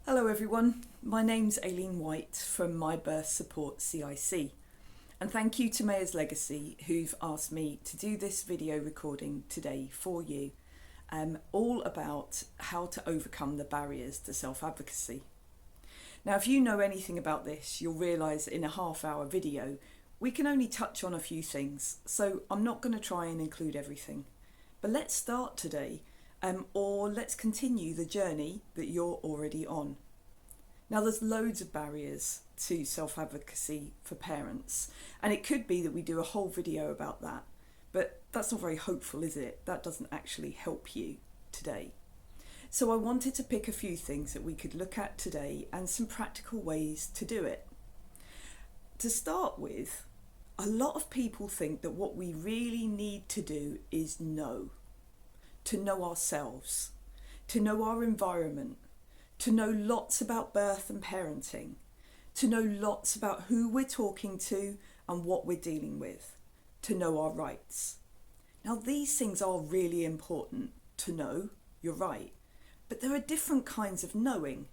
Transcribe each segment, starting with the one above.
Hello everyone, my name's Aileen White from My Birth Support CIC, and thank you to Mayah's Legacy who've asked me to do this video recording today for you, all about how to overcome the barriers to self-advocacy. Now if you know anything about this, you'll realise in a half-hour video we can only touch on a few things, so I'm not going to try and include everything. But let's start today, or let's continue the journey that you're already on. Now there's loads of barriers to self-advocacy for parents, and it could be that we do a whole video about that, but that's not very hopeful, is it? That doesn't actually help you today. So I wanted to pick a few things that we could look at today and some practical ways to do it. To start with, a lot of people think that what we really need to do is to know ourselves, to know our environment, to know lots about birth and parenting, to know lots about who we're talking to and what we're dealing with, to know our rights. Now these things are really important to know, you're right, but there are different kinds of knowing.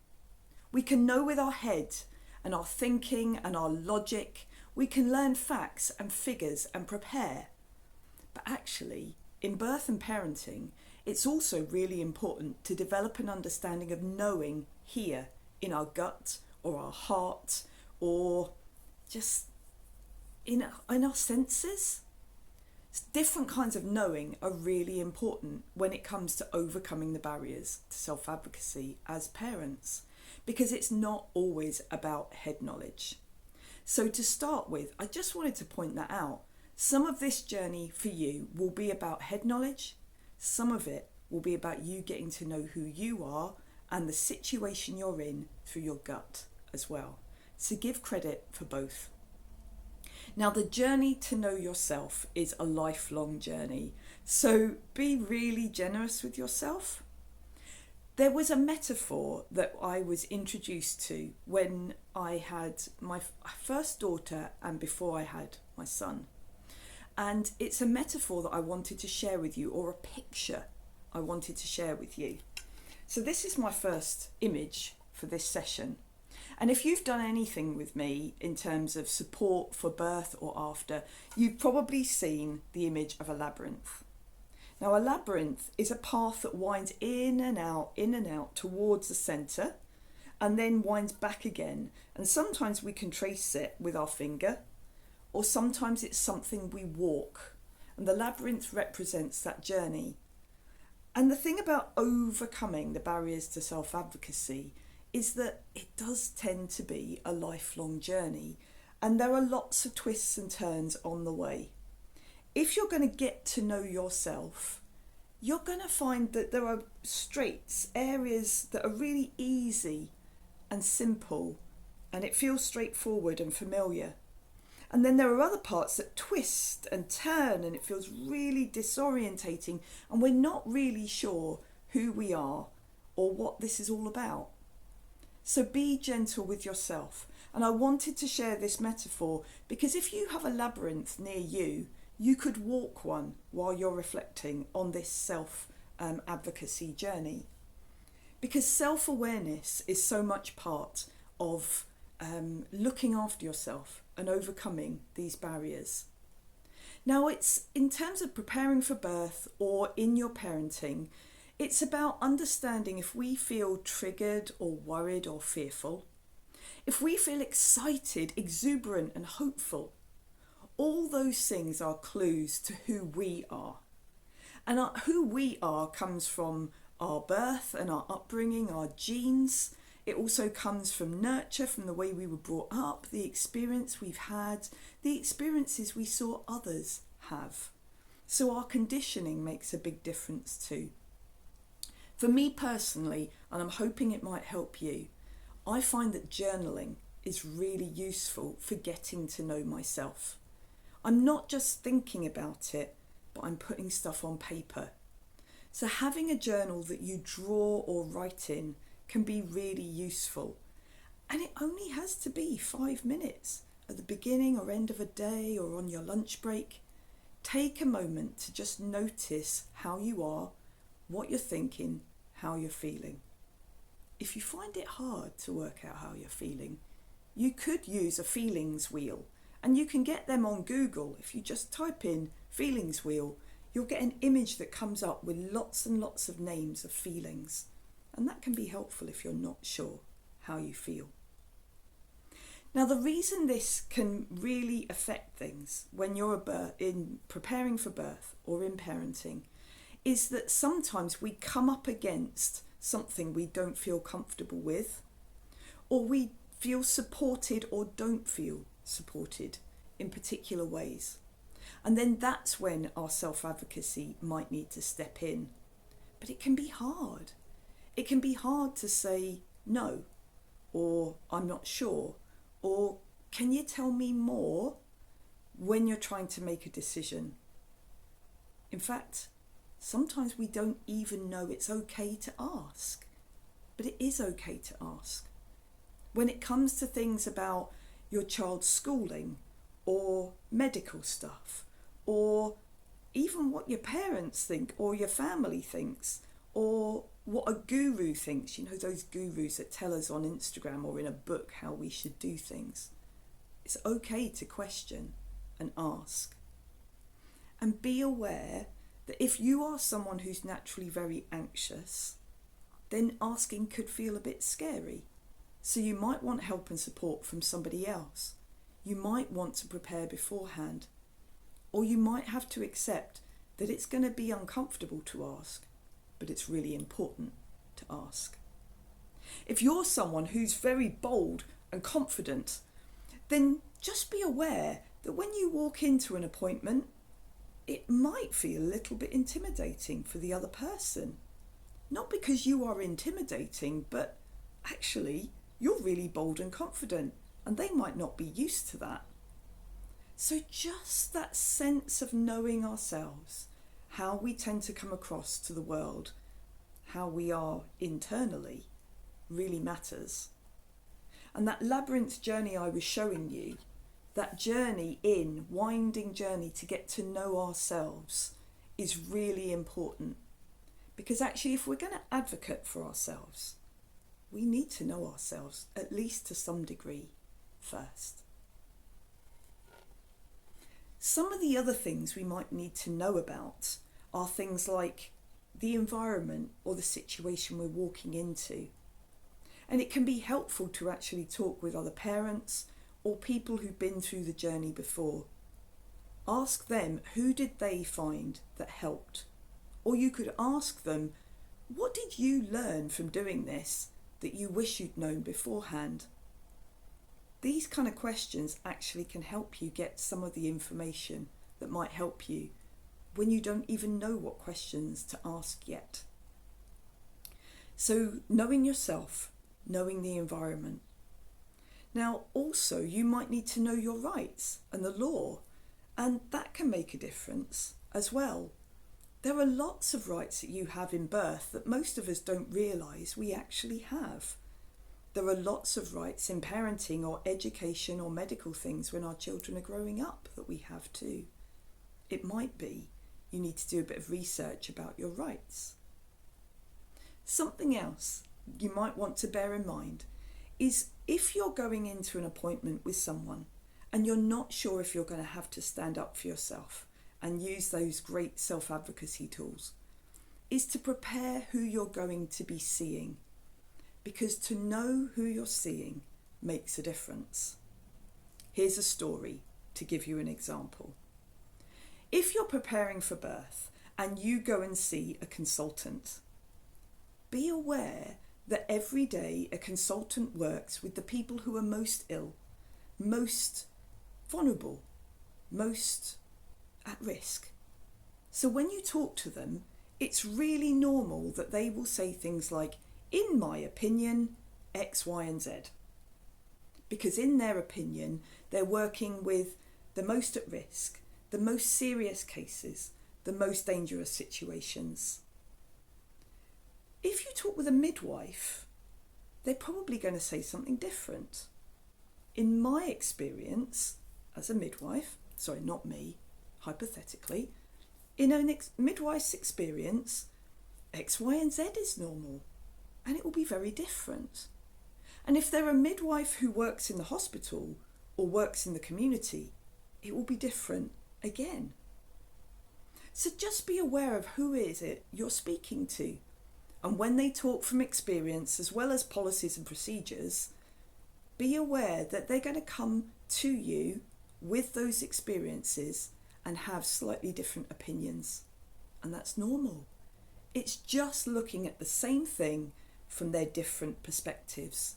We can know with our head and our thinking and our logic. We can learn facts and figures and prepare. But actually, in birth and parenting, it's also really important to develop an understanding of knowing here in our gut or our heart or just in our senses. Different kinds of knowing are really important when it comes to overcoming the barriers to self-advocacy as parents, because it's not always about head knowledge. So to start with, I just wanted to point that out. Some of this journey for you will be about head knowledge. Some of it will be about you getting to know who you are and the situation you're in through your gut as well. So give credit for both. Now the journey to know yourself is a lifelong journey. So be really generous with yourself. There was a metaphor that I was introduced to when I had my first daughter and before I had my son. And it's a metaphor that I wanted to share with you, or a picture I wanted to share with you. So this is my first image for this session. And if you've done anything with me in terms of support for birth or after, you've probably seen the image of a labyrinth. Now a labyrinth is a path that winds in and out towards the centre and then winds back again. And sometimes we can trace it with our finger, or sometimes it's something we walk. And the labyrinth represents that journey. And the thing about overcoming the barriers to self-advocacy is that it does tend to be a lifelong journey, and there are lots of twists and turns on the way. If you're going to get to know yourself, you're going to find that there are straights, areas that are really easy and simple, and it feels straightforward and familiar. And then there are other parts that twist and turn, and it feels really disorientating, and we're not really sure who we are or what this is all about. So be gentle with yourself. And I wanted to share this metaphor because if you have a labyrinth near you, you could walk one while you're reflecting on this self-advocacy journey. Because self-awareness is so much part of looking after yourself and overcoming these barriers. Now it's in terms of preparing for birth or in your parenting, it's about understanding if we feel triggered or worried or fearful, if we feel excited, exuberant and hopeful. All those things are clues to who we are. And who we are comes from our birth and our upbringing, our genes. It also comes from nurture, from the way we were brought up, the experience we've had, the experiences we saw others have. So our conditioning makes a big difference too. For me personally, and I'm hoping it might help you, I find that journaling is really useful for getting to know myself. I'm not just thinking about it, but I'm putting stuff on paper. So having a journal that you draw or write in can be really useful. And it only has to be 5 minutes at the beginning or end of a day or on your lunch break. Take a moment to just notice how you are, what you're thinking, how you're feeling. if you find it hard to work out how you're feeling, you could use a feelings wheel, and you can get them on Google. If you just type in feelings wheel, you'll get an image that comes up with lots and lots of names of feelings, and that can be helpful if you're not sure how you feel. Now, the reason this can really affect things when you're in preparing for birth or in parenting is that sometimes we come up against something we don't feel comfortable with, or we feel supported or don't feel supported in particular ways. And then that's when our self-advocacy might need to step in. But it can be hard. It can be hard to say no, or I'm not sure, or can you tell me more when you're trying to make a decision. In fact, sometimes we don't even know it's okay to ask, but it is okay to ask. When it comes to things about your child's schooling or medical stuff, or even what your parents think or your family thinks, or what a guru thinks, you know, those gurus that tell us on Instagram or in a book how we should do things. It's okay to question and ask. And be aware that if you are someone who's naturally very anxious, then asking could feel a bit scary. So you might want help and support from somebody else. You might want to prepare beforehand. Or you might have to accept that it's going to be uncomfortable to ask, but it's really important to ask. If you're someone who's very bold and confident, then just be aware that when you walk into an appointment, it might feel a little bit intimidating for the other person. Not because you are intimidating, but actually you're really bold and confident, and they might not be used to that. So just that sense of knowing ourselves, how we tend to come across to the world, how we are internally, really matters. And that labyrinth journey I was showing you, that winding journey to get to know ourselves, is really important. Because actually, if we're going to advocate for ourselves, we need to know ourselves, at least to some degree, first. Some of the other things we might need to know about are things like the environment or the situation we're walking into. And it can be helpful to actually talk with other parents or people who've been through the journey before. Ask them, who did they find that helped? Or you could ask them, what did you learn from doing this that you wish you'd known beforehand? These kind of questions actually can help you get some of the information that might help you when you don't even know what questions to ask yet. So knowing yourself, knowing the environment. Now also you might need to know your rights and the law, and that can make a difference as well. There are lots of rights that you have in birth that most of us don't realise we actually have. There are lots of rights in parenting or education or medical things when our children are growing up that we have too. It might be you need to do a bit of research about your rights. Something else you might want to bear in mind is if you're going into an appointment with someone and you're not sure if you're going to have to stand up for yourself and use those great self-advocacy tools, is to prepare who you're going to be seeing. Because to know who you're seeing makes a difference. Here's a story to give you an example. If you're preparing for birth and you go and see a consultant, be aware that every day a consultant works with the people who are most ill, most vulnerable, most at risk. So when you talk to them, it's really normal that they will say things like, in my opinion, X, Y, and Z. Because in their opinion, they're working with the most at risk, the most serious cases, the most dangerous situations. If you talk with a midwife, they're probably going to say something different. In my experience as a midwife, sorry, not me, hypothetically, in a midwife's experience, X, Y, and Z is normal. and it will be very different. And if they're a midwife who works in the hospital or works in the community, it will be different again. So just be aware of who is it you're speaking to. And when they talk from experience as well as policies and procedures, be aware that they're going to come to you with those experiences and have slightly different opinions. And that's normal. It's just looking at the same thing from their different perspectives.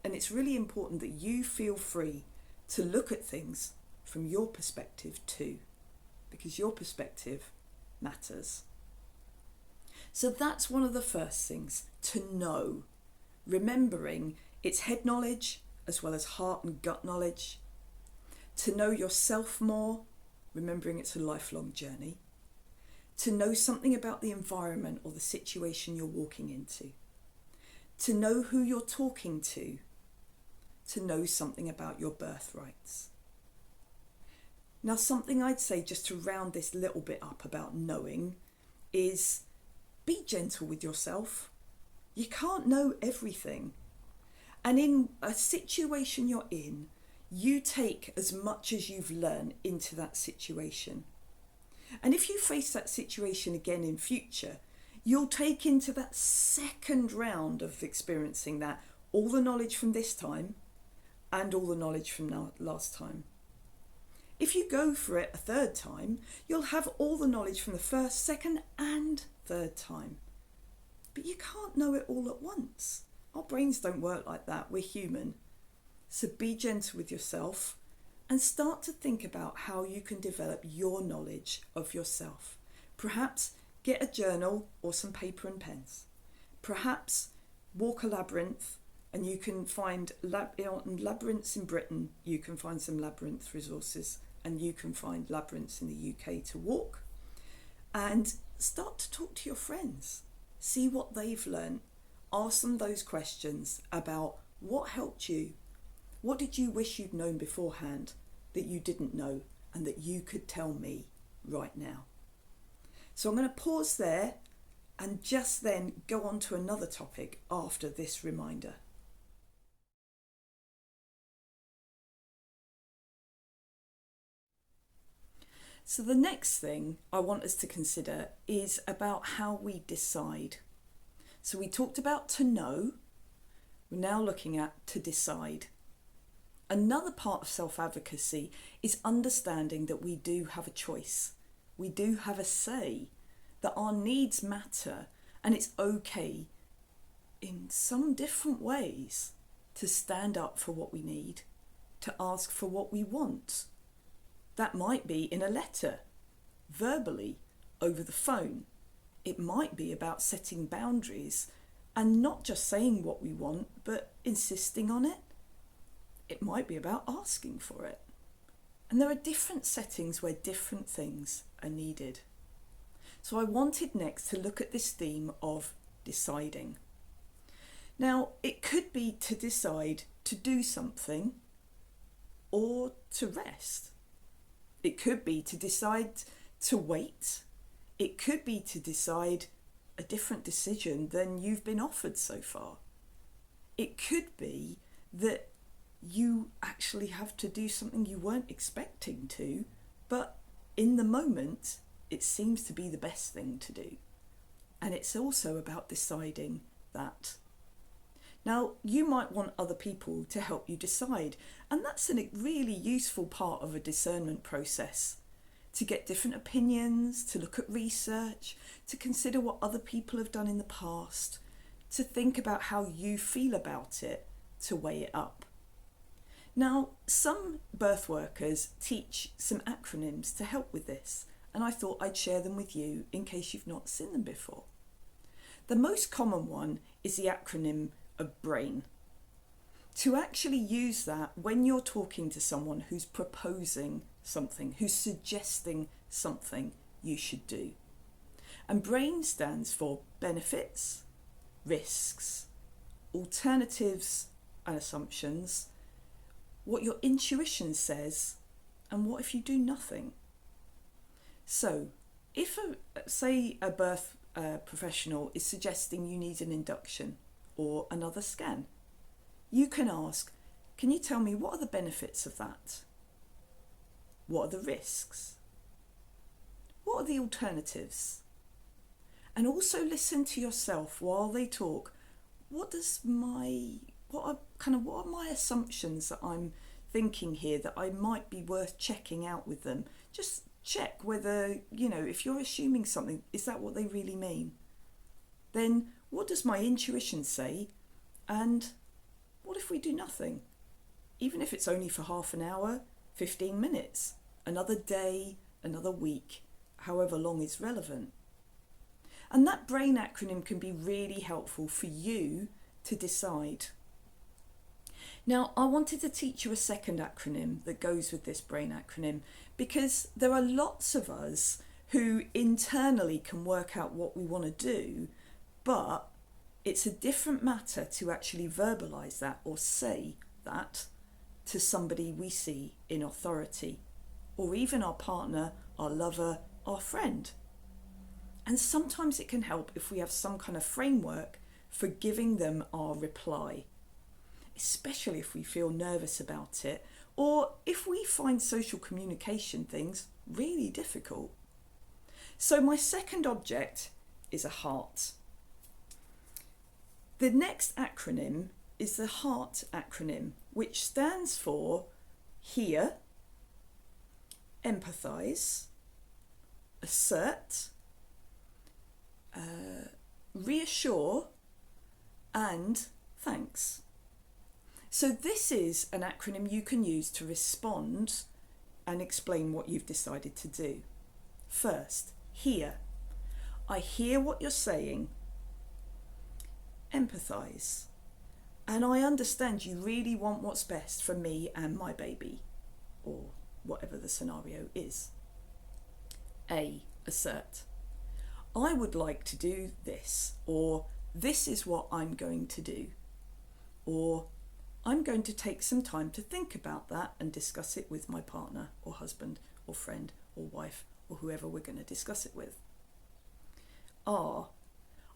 And it's really important that you feel free to look at things from your perspective too, because your perspective matters. So that's one of the first things, to know, remembering it's head knowledge as well as heart and gut knowledge. To know yourself more, remembering it's a lifelong journey. To know something about the environment or the situation you're walking into. To know who you're talking to. To know something about your birthrights. Now, something I'd say just to round this little bit up about knowing is be gentle with yourself. You can't know everything. And in a situation you're in, you take as much as you've learned into that situation. And if you face that situation again in future, you'll take into that second round of experiencing that all the knowledge from this time and all the knowledge from last time. If you go for it a third time, you'll have all the knowledge from the first, second and third time. But you can't know it all at once. Our brains don't work like that. We're human. So be gentle with yourself and start to think about how you can develop your knowledge of yourself. Perhaps get a journal or some paper and pens. Perhaps walk a labyrinth, and you can find labyrinths in Britain. You can find some labyrinth resources, and you can find labyrinths in the UK to walk. And start to talk to your friends. See what they've learned. Ask them those questions about what helped you. What did you wish you'd known beforehand that you didn't know and that you could tell me right now? So I'm going to pause there and just then go on to another topic after this reminder. So the next thing I want us to consider is about how we decide. So we talked about to know, we're now looking at to decide. Another part of self-advocacy is understanding that we do have a choice. We do have a say, that our needs matter, and it's okay in some different ways to stand up for what we need, to ask for what we want. That might be in a letter, verbally, over the phone. It might be about setting boundaries and not just saying what we want, but insisting on it. It might be about asking for it. And there are different settings where different things are needed. So I wanted next to look at this theme of deciding. Now, it could be to decide to do something or to rest. It could be to decide to wait. It could be to decide a different decision than you've been offered so far. It could be that you actually have to do something you weren't expecting to, but in the moment, it seems to be the best thing to do. And it's also about deciding that. Now, you might want other people to help you decide, and that's a really useful part of a discernment process. To get different opinions, to look at research, to consider what other people have done in the past, to think about how you feel about it, to weigh it up. Now, some birth workers teach some acronyms to help with this, and I thought I'd share them with you in case you've not seen them before. The most common one is the acronym of BRAIN. To actually use that when you're talking to someone who's proposing something, who's suggesting something you should do. And BRAIN stands for benefits, risks, alternatives and assumptions, what your intuition says, and what if you do nothing. So if say a birth professional is suggesting you need an induction or another scan, you can ask, can you tell me what are the benefits of that? What are the risks? What are the alternatives? And also listen to yourself while they talk. What are my assumptions that I'm thinking here that I might be worth checking out with them? Just check whether, if you're assuming something, is that what they really mean? Then what does my intuition say? And what if we do nothing? Even if it's only for half an hour, 15 minutes, another day, another week, however long is relevant. And that BRAIN acronym can be really helpful for you to decide. Now, I wanted to teach you a second acronym that goes with this BRAIN acronym, because there are lots of us who internally can work out what we want to do, but it's a different matter to actually verbalise that or say that to somebody we see in authority, or even our partner, our lover, our friend. And sometimes it can help if we have some kind of framework for giving them our reply, especially if we feel nervous about it, or if we find social communication things really difficult. So my second object is a heart. The next acronym is the HEART acronym, which stands for hear, empathise, assert, reassure, and thanks. So this is an acronym you can use to respond and explain what you've decided to do. First, hear. I hear what you're saying. Empathise. And I understand you really want what's best for me and my baby, or whatever the scenario is. Assert. I would like to do this, or this is what I'm going to do, or I'm going to take some time to think about that and discuss it with my partner or husband or friend or wife or whoever we're going to discuss it with.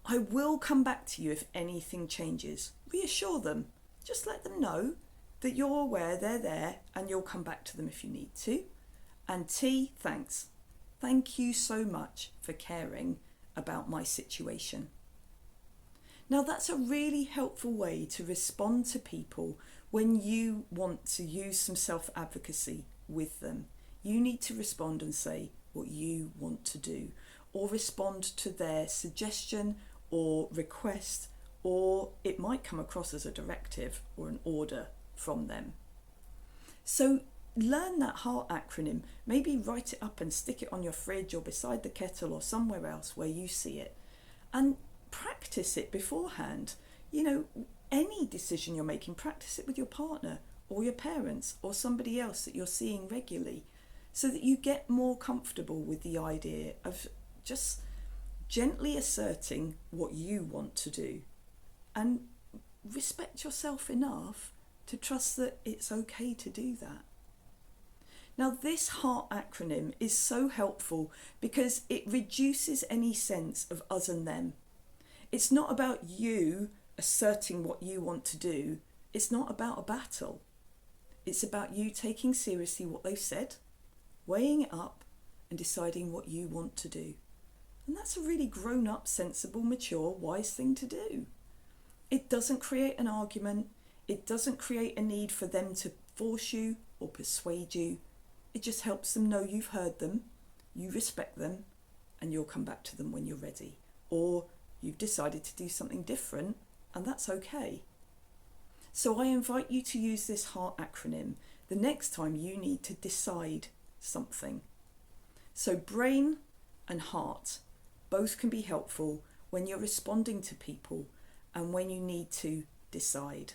I will come back to you if anything changes. Reassure them. Just let them know that you're aware they're there and you'll come back to them if you need to. And thanks. Thank you so much for caring about my situation. Now that's a really helpful way to respond to people when you want to use some self-advocacy with them. You need to respond and say what you want to do, or respond to their suggestion or request, or it might come across as a directive or an order from them. So learn that HEART acronym, maybe write it up and stick it on your fridge or beside the kettle or somewhere else where you see it, and practice it beforehand. Any decision you're making, practice it with your partner or your parents or somebody else that you're seeing regularly, so that you get more comfortable with the idea of just gently asserting what you want to do, and respect yourself enough to trust that it's okay to do that. Now this HEART acronym is so helpful because it reduces any sense of us and them. It's not about you asserting what you want to do. It's not about a battle. It's about you taking seriously what they've said, weighing it up and deciding what you want to do. And that's a really grown-up, sensible, mature, wise thing to do. It doesn't create an argument. It doesn't create a need for them to force you or persuade you. It just helps them know you've heard them, you respect them, and you'll come back to them when you're ready. Or you've decided to do something different, and that's okay. So I invite you to use this HEART acronym the next time you need to decide something. So BRAIN and HEART both can be helpful when you're responding to people and when you need to decide.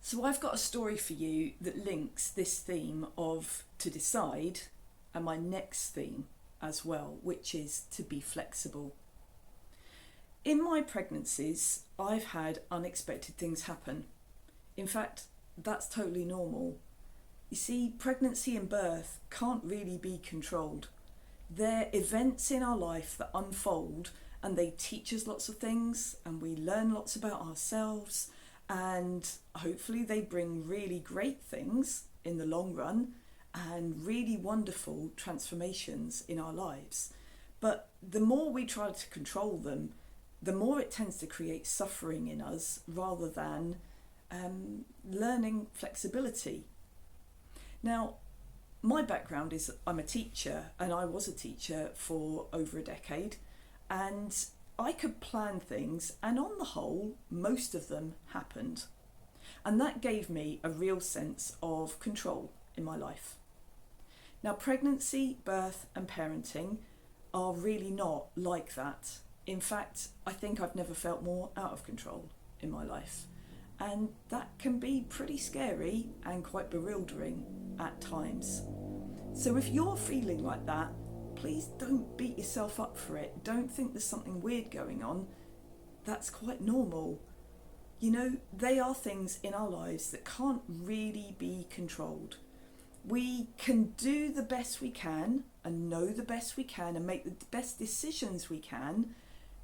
So I've got a story for you that links this theme of to decide and my next theme as well, which is to be flexible. In my pregnancies, I've had unexpected things happen. In fact, that's totally normal. You see, pregnancy and birth can't really be controlled. They're events in our life that unfold, and they teach us lots of things, and we learn lots about ourselves, and hopefully they bring really great things in the long run and really wonderful transformations in our lives. But the more we try to control them, the more it tends to create suffering in us rather than learning flexibility. Now, my background is I'm a teacher, and I was a teacher for over a decade, and I could plan things, and on the whole, most of them happened. And that gave me a real sense of control in my life. Now, pregnancy, birth and parenting are really not like that. In fact, I think I've never felt more out of control in my life. And that can be pretty scary and quite bewildering at times. So if you're feeling like that, please don't beat yourself up for it. Don't think there's something weird going on. That's quite normal. You know, they are things in our lives that can't really be controlled. We can do the best we can and know the best we can and make the best decisions we can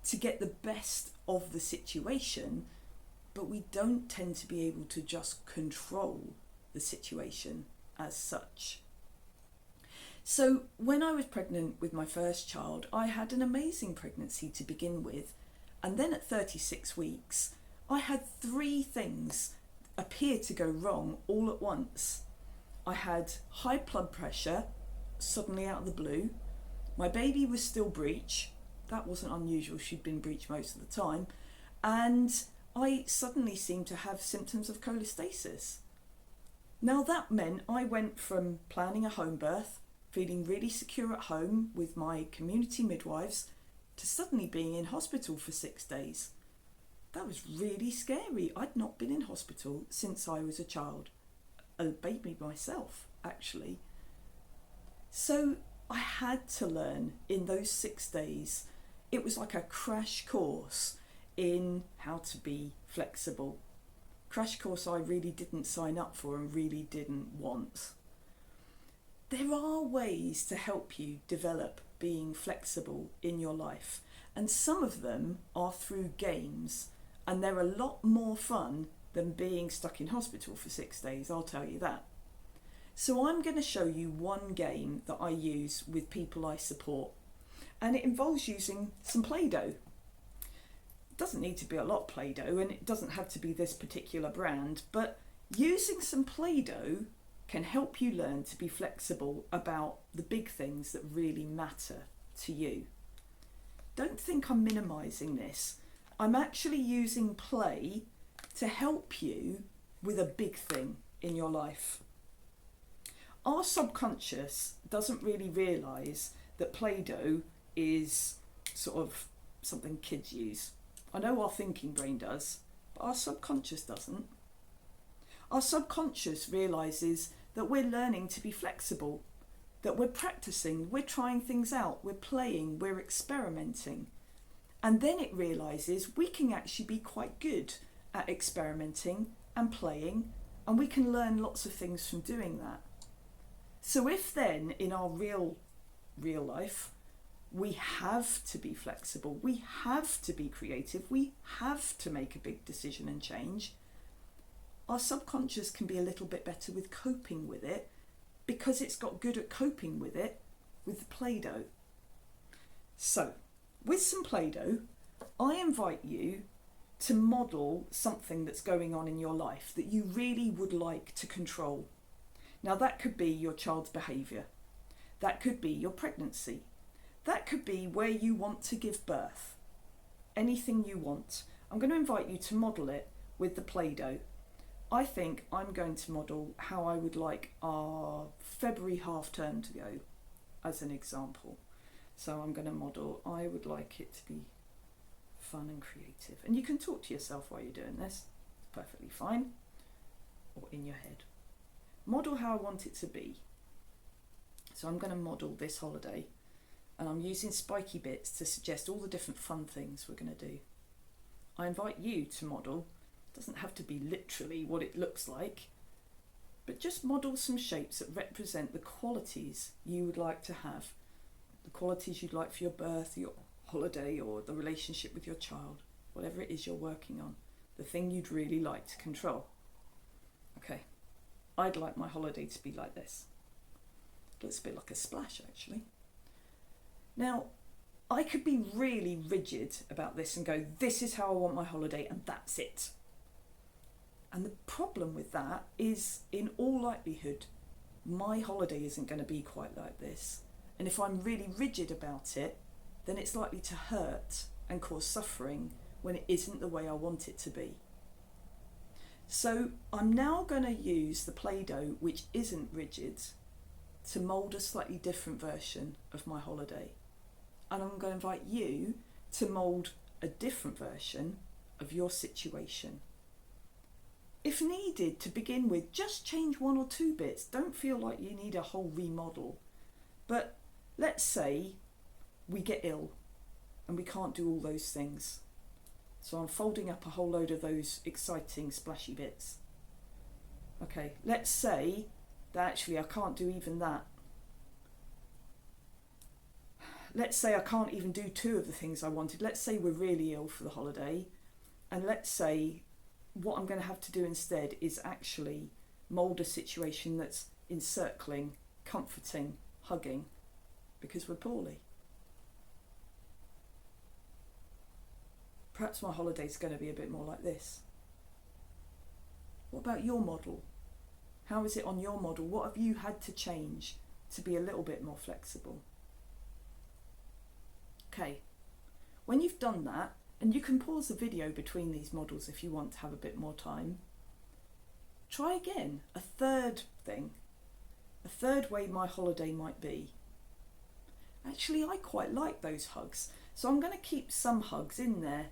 to get the best of the situation, but we don't tend to be able to just control the situation as such. So when I was pregnant with my first child, I had an amazing pregnancy to begin with, and then at 36 weeks I had 3 things appear to go wrong all at once. I had high blood pressure suddenly out of the blue. My baby was still breech. That wasn't unusual, she'd been breech most of the time. And I suddenly seemed to have symptoms of cholestasis. Now that meant I went from planning a home birth, feeling really secure at home with my community midwives, to suddenly being in hospital for 6 days. That was really scary. I'd not been in hospital since I was a child, a baby myself actually. So I had to learn in those 6 days. It was like a crash course in how to be flexible. Crash course I really didn't sign up for and really didn't want. There are ways to help you develop being flexible in your life, and some of them are through games, and they're a lot more fun than being stuck in hospital for 6 days, I'll tell you that. So I'm going to show you one game that I use with people I support, and it involves using some Play-Doh. It doesn't need to be a lot of Play-Doh, and it doesn't have to be this particular brand, but using some Play-Doh can help you learn to be flexible about the big things that really matter to you. Don't think I'm minimising this. I'm actually using play to help you with a big thing in your life. Our subconscious doesn't really realise that Play-Doh is sort of something kids use. I know our thinking brain does, but our subconscious doesn't. Our subconscious realises that we're learning to be flexible, that we're practicing, we're trying things out, we're playing, we're experimenting. And then it realises we can actually be quite good at experimenting and playing, and we can learn lots of things from doing that. So if then in our real life, we have to be flexible, we have to be creative, we have to make a big decision and change, our subconscious can be a little bit better with coping with it because it's got good at coping with it with the Play-Doh. So, with some Play-Doh, I invite you to model something that's going on in your life that you really would like to control. Now that could be your child's behaviour, that could be your pregnancy, that could be where you want to give birth, anything you want. I'm going to invite you to model it with the Play-Doh. I think I'm going to model how I would like our February half term to go as an example. So I'm going to model, I would like it to be fun and creative. And you can talk to yourself while you're doing this, perfectly fine, or in your head. Model how I want it to be. So I'm going to model this holiday, and I'm using spiky bits to suggest all the different fun things we're going to do. I invite you to model. It doesn't have to be literally what it looks like, but just model some shapes that represent the qualities you would like to have, the qualities you'd like for your birth, your holiday, or the relationship with your child, whatever it is you're working on, the thing you'd really like to control. Okay, I'd like my holiday to be like this. It looks a bit like a splash, actually. Now, I could be really rigid about this and go, this is how I want my holiday and that's it. And the problem with that is, in all likelihood, my holiday isn't going to be quite like this. And if I'm really rigid about it, then it's likely to hurt and cause suffering when it isn't the way I want it to be. So I'm now going to use the Play-Doh, which isn't rigid, to mould a slightly different version of my holiday. And I'm going to invite you to mould a different version of your situation. If needed, to begin with, just change 1 or 2 bits. Don't feel like you need a whole remodel. But let's say we get ill and we can't do all those things. So I'm folding up a whole load of those exciting splashy bits. Okay, let's say that actually I can't do even that. Let's say I can't even do 2 of the things I wanted. Let's say we're really ill for the holiday, and let's say what I'm going to have to do instead is actually mould a situation that's encircling, comforting, hugging, because we're poorly. Perhaps my holiday's going to be a bit more like this. What about your model? How is it on your model? What have you had to change to be a little bit more flexible? Okay, when you've done that, and you can pause the video between these models if you want to have a bit more time, try again, a third thing, a third way my holiday might be. Actually, I quite like those hugs, so I'm going to keep some hugs in there.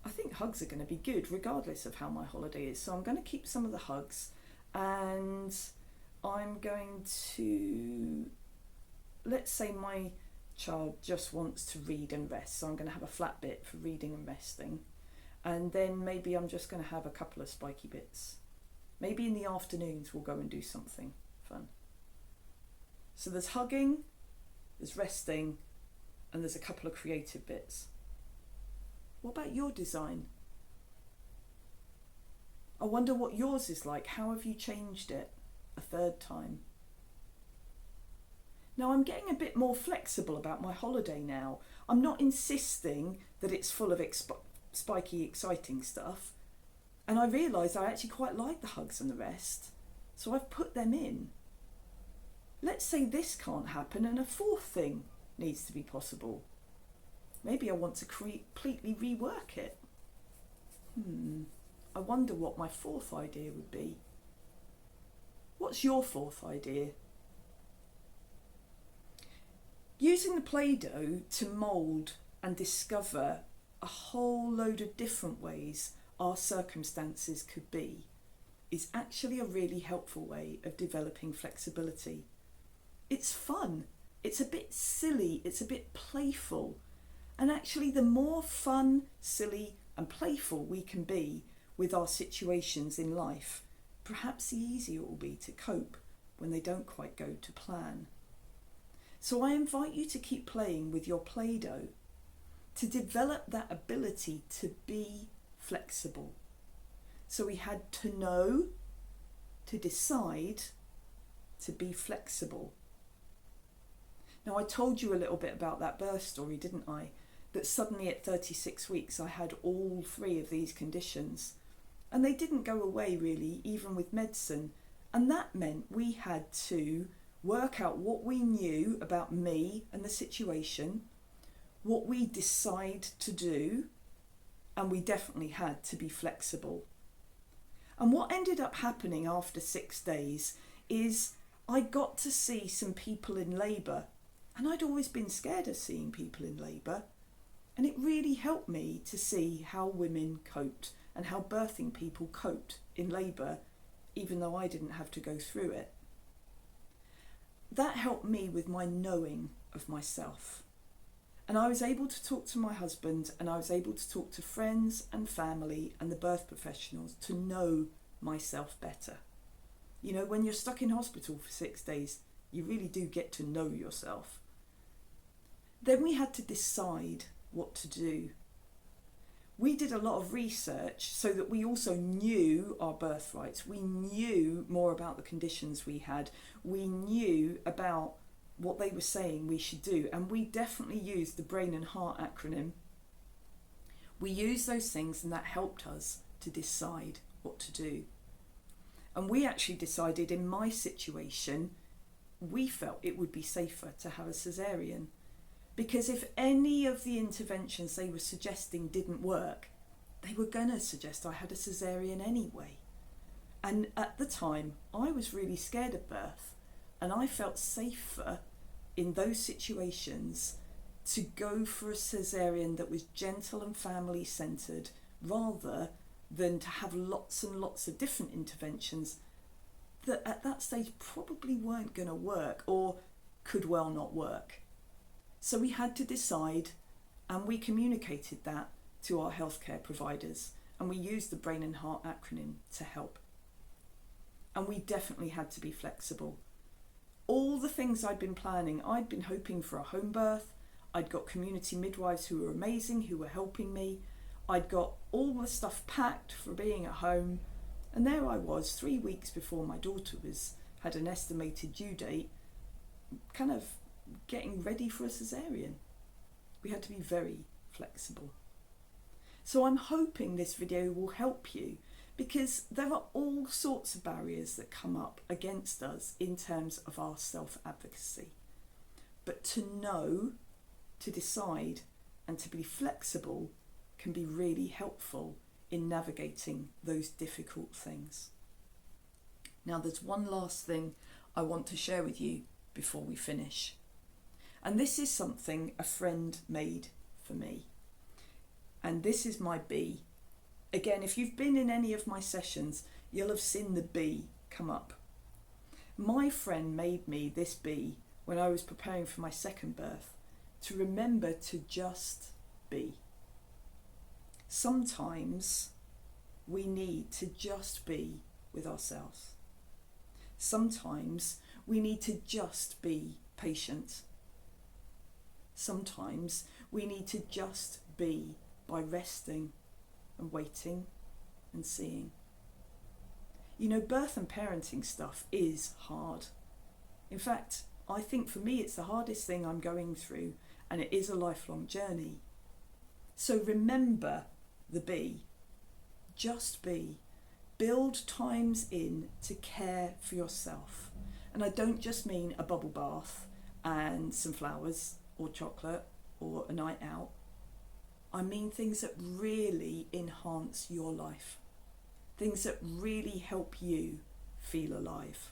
I think hugs are going to be good regardless of how my holiday is, so I'm going to keep some of the hugs, and I'm going to, let's say my child just wants to read and rest, so I'm going to have a flat bit for reading and resting, and then maybe I'm just going to have a couple of spiky bits. Maybe in the afternoons we'll go and do something fun. So there's hugging, there's resting, and there's a couple of creative bits. What about your design? I wonder what yours is like. How have you changed it a third time? Now, I'm getting a bit more flexible about my holiday now. I'm not insisting that it's full of spiky, exciting stuff. And I realise I actually quite like the hugs and the rest. So I've put them in. Let's say this can't happen and a 4th thing needs to be possible. Maybe I want to completely rework it. I wonder what my 4th idea would be. What's your 4th idea? Using the Play-Doh to mould and discover a whole load of different ways our circumstances could be is actually a really helpful way of developing flexibility. It's fun, it's a bit silly, it's a bit playful, and actually the more fun, silly and playful we can be with our situations in life, perhaps the easier it will be to cope when they don't quite go to plan. So I invite you to keep playing with your Play-Doh to develop that ability to be flexible. So we had to know, to decide, to be flexible. Now, I told you a little bit about that birth story, didn't I? That suddenly at 36 weeks I had all 3 of these conditions, and they didn't go away really, even with medicine. And that meant we had to work out what we knew about me and the situation, what we decide to do, and we definitely had to be flexible. And what ended up happening after 6 days is I got to see some people in labour, and I'd always been scared of seeing people in labour, and it really helped me to see how women coped and how birthing people coped in labour, even though I didn't have to go through it. That helped me with my knowing of myself. And I was able to talk to my husband, and I was able to talk to friends and family and the birth professionals to know myself better. You know, when you're stuck in hospital for 6 days, you really do get to know yourself. Then we had to decide what to do. We did a lot of research so that we also knew our birth rights. We knew more about the conditions we had. We knew about what they were saying we should do. And we definitely used the brain and heart acronym. We used those things, and that helped us to decide what to do. And we actually decided, in my situation, we felt it would be safer to have a caesarean. Because if any of the interventions they were suggesting didn't work, they were going to suggest I had a caesarean anyway. And at the time, I was really scared of birth, and I felt safer in those situations to go for a caesarean that was gentle and family-centred, rather than to have lots and lots of different interventions that at that stage probably weren't going to work or could well not work. So we had to decide, and we communicated that to our healthcare providers, and we used the brain and heart acronym to help. And we definitely had to be flexible. All the things I'd been planning, I'd been hoping for a home birth. I'd got community midwives who were amazing, who were helping me. I'd got all the stuff packed for being at home. And there I was, 3 weeks before my daughter had an estimated due date, kind of getting ready for a caesarean. We had to be very flexible. So I'm hoping this video will help you, because there are all sorts of barriers that come up against us in terms of our self-advocacy. But to know, to decide, and to be flexible can be really helpful in navigating those difficult things. Now, there's one last thing I want to share with you before we finish. And this is something a friend made for me. And this is my bee. Again, if you've been in any of my sessions, you'll have seen the bee come up. My friend made me this bee when I was preparing for my second birth, to remember to just be. Sometimes we need to just be with ourselves. Sometimes we need to just be patient. Sometimes we need to just be by resting and waiting and seeing. You know, birth and parenting stuff is hard. In fact, I think for me it's the hardest thing I'm going through, and it is a lifelong journey. So remember the be. Just be. Build times in to care for yourself. And I don't just mean a bubble bath and some flowers or chocolate or a night out. I mean things that really enhance your life. Things that really help you feel alive.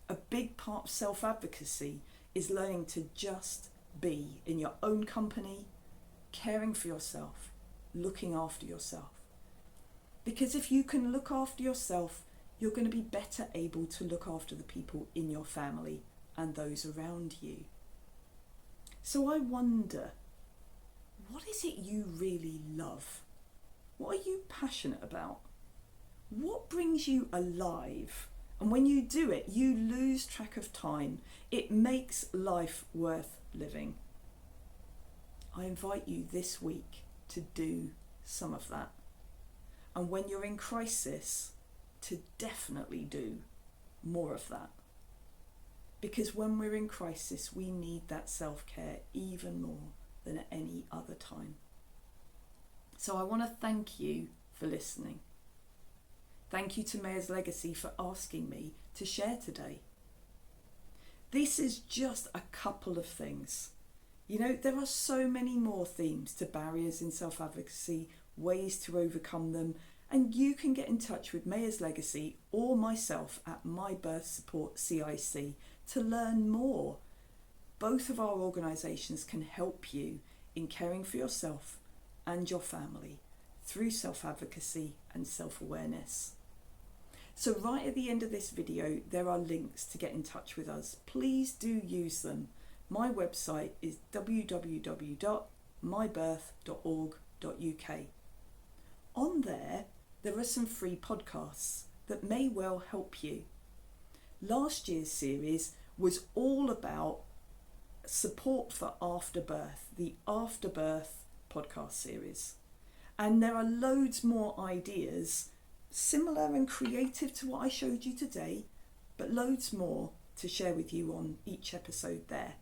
A big part of self-advocacy is learning to just be in your own company, caring for yourself, looking after yourself. Because if you can look after yourself, you're going to be better able to look after the people in your family and those around you. So I wonder, what is it you really love? What are you passionate about? What brings you alive? And when you do it, you lose track of time. It makes life worth living. I invite you this week to do some of that. And when you're in crisis, to definitely do more of that. Because when we're in crisis, we need that self-care even more than at any other time. So I want to thank you for listening. Thank you to Mayah's Legacy for asking me to share today. This is just a couple of things. You know, there are so many more themes to barriers in self-advocacy, ways to overcome them, and you can get in touch with Mayah's Legacy or myself at My Birth Support CIC to learn more. Both of our organisations can help you in caring for yourself and your family through self-advocacy and self-awareness. So right at the end of this video, there are links to get in touch with us. Please do use them. my website is www.mybirth.org.uk. On there are some free podcasts that may well help you. Last year's series was all about support for afterbirth, the Afterbirth podcast series. And there are loads more ideas, similar and creative to what I showed you today, but loads more to share with you on each episode there.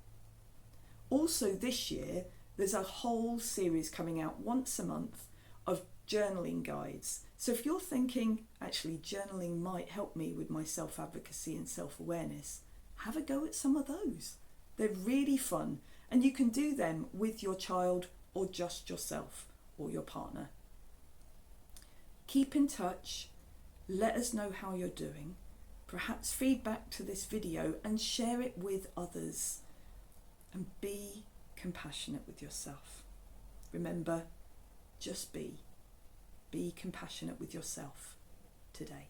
Also this year, there's a whole series coming out once a month of journaling guides. So if you're thinking, actually journaling might help me with my self-advocacy and self-awareness, have a go at some of those. They're really fun, and you can do them with your child or just yourself or your partner. Keep in touch, let us know how you're doing, perhaps feedback to this video and share it with others, and be compassionate with yourself. Remember, just be compassionate with yourself today.